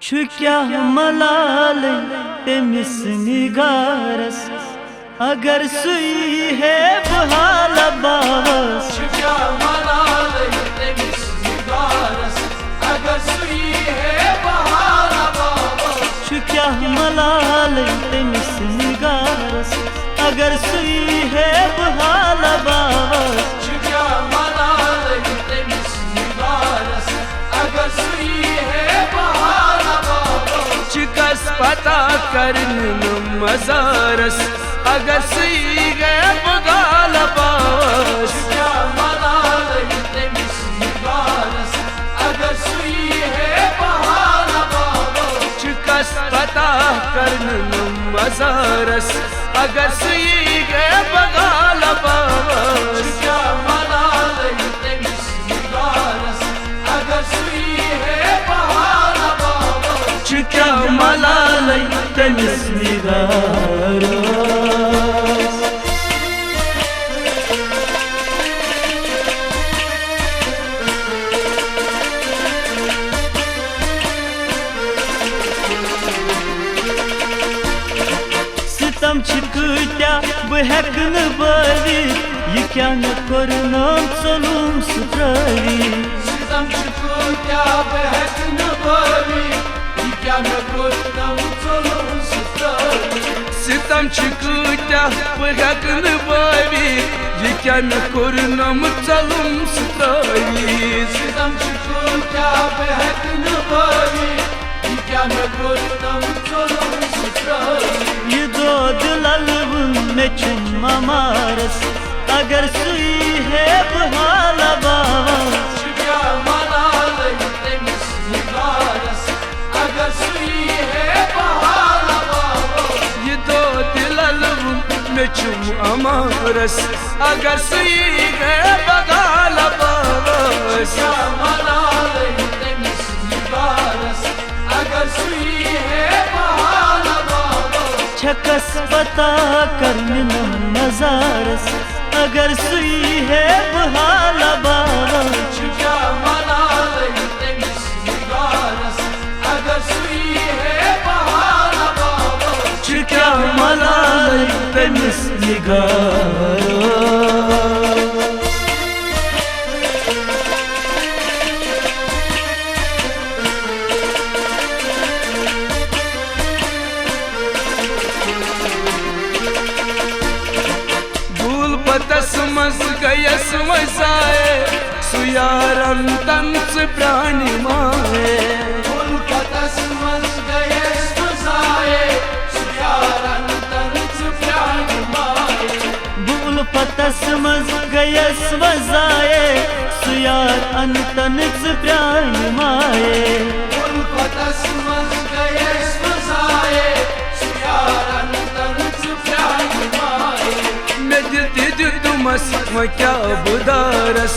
छु क्या मलाल तमिस निगारस अगर सुई है बहाल बावस। छु क्या मलाल तमिस निगारस अगर सुई है बहाल बावस। छु क्या मलाल तमिस निगारस अगर सुई है बहाल बावस। छु क्या मलाल तमिस निगारस अगर सुई है बहाल बावस। चिकस पता करन मजारस अगर सुई है बहाल बावस। छु क्या मलाल तमिस निगारस अगर सुई है बहाल बावस। चिकस पता करन मजारस अगर सुई है बहाल बावस। छु क्या मलाल तमिस निगारस अगर सुई है बहाल बावस। छु क्या मलाल तमिस निगारस। सितम छिकत्या बह हेक न बवित यह क्या न करनाम चलूम सुत्रवी। सितम छिकत्या बह हेक न बवित यह क्या न करनाम चलूम सुत्रवी। सितम छिकत्या बह हेक न बवित यह क्या न करनाम चलूम सुत्रवी। सितम छिकत्या बह हेक न बवित यह क्या न करनाम चलूम सुत्रवी। ये दो दिलवन में चुम्मा मारस अगर सुई है बहाल बावस। छु क्या मलाल तमिस निगारस अगर सुई है बहाल बावस। ये दो दिलल में चुम अमारस अगर सुई है बहाल बावस। क्या मलाल तमिस निगारस अगर सुई है बहाल बावस। छकस पता करन मजारस अगर सुई है बहाल बावस। छु क्या मलाल तमिस निगारस अगर सुई है बहाल बावस। छु क्या मलाल तमिस निगारस। पतस मस गयस वसाए सुयारन तंस प्राणी माए। पतस मस गयस वसाए सुयारन तंस प्राणी माए। भूल पतस मज गयस वजाए सुयार अनतनच प्राण माए। पतस मस गयस वसाए सुयारन तंस प्राणी माए। मैं दिल तुमस क्या बुदारस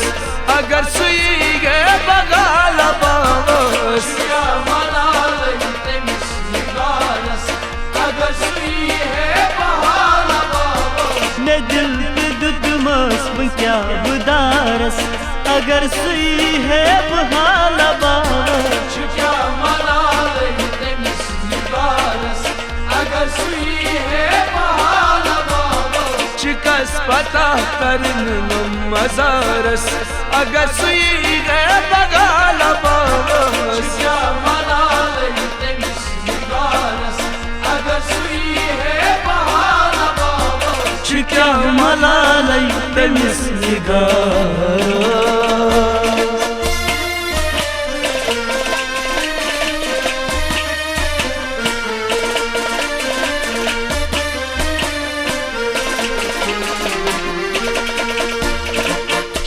अगर सुई है बहाल बावस। क्या मलाल तमिस निगारस अगर सुई है बहाल बावस। मैं दिल तुमस क्या बुदारस अगर सुई है बहाल बावस। छु क्या मलाल तमिस निगारस अगर सुई है बहाल बावस। चिकस पता करन मजारस अगर सुई है बहाल बावस। क्या मलाल तमिस निगारस अगर सुई है बहाल बावस। छु क्या मलाल तमिस निगारस।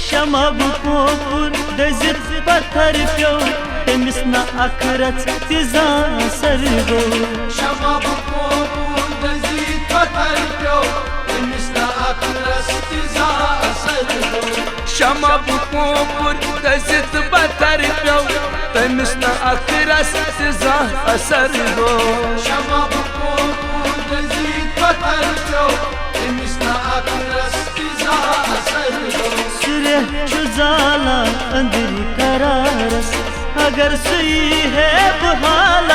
शमब पोपुर दजित पत्थर प्यो तमिस न अखरत तिजान सर गो। शमब पोपुर दजित पत्थर प्यो तमिस न अखरत तिजान सर गो। शमब पोपुर दजित पत्थर प्यो तमिस न अखरस तिजान असर गो। शमब पोपुर दजित पत्थर प्यो तमिस न अखरत तिजान असर गो। सूर्य छु जाला अंदर करारस अगर सुई है बहाल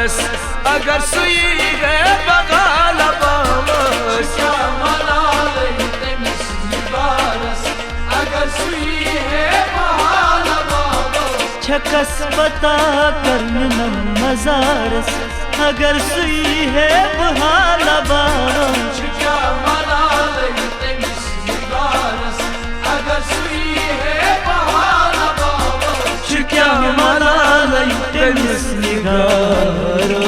बारस अगर सुई गए बगाल बावस क्या मलाल तमिस बारस अगर सुई है बहाल बावस छकस पता करन मजारस अगर सुई है बहाला बावस क्या मलाल तमिस बारस अगर सुई है बहाल बावस क्या मलाल तमिस निगारो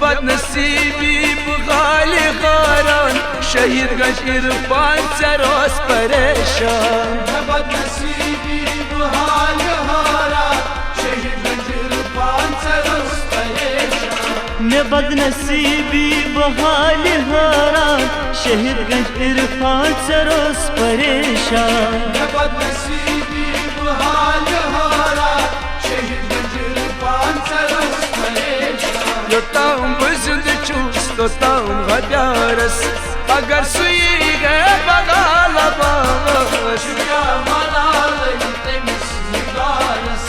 बदनसीबी बगाल खारान शहीद गंज इरफान सरोस परेशान बदनसीबी बहाल हारा शहीद गंज इरफान सरोस परेशान मैं बदनसीबी बहाल हारा शहीदगंज इरफान सरोस परेशान बदनसीबी बहाल हारा शहीद गंज इरफान सरोस परेशान योताम बुजुर्ग चूस तोताम हजारस अगर सुई गए बगाल बावस क्या मलाल तमिस बारस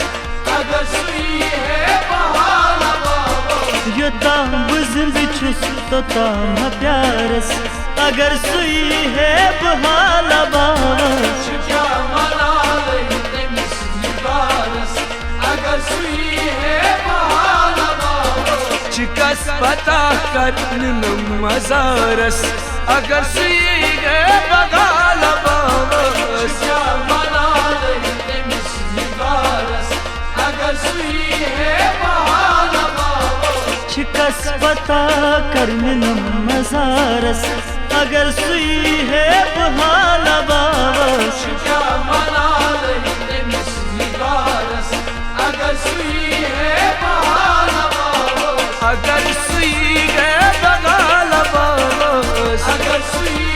अगर सुई है बहाल बावस योताम बुजुर्ग छुस तोताम प्यारस अगर सुई है बहाला बावस क्या मलाल तमिस बारस अगर सुई है बहाल बावस चिकस पता करन मजारस अगर सुई गए बगाल बावस क्या मलाल तमिस बारस अगर सुई है बहाल बावस छिकस पता करन मजारस अगर सुई है बहाला बावस क्या मलाल तमिस बारस अगर सुई है बहाल बावस अगर सुई गए बगाल बावस अगर सुई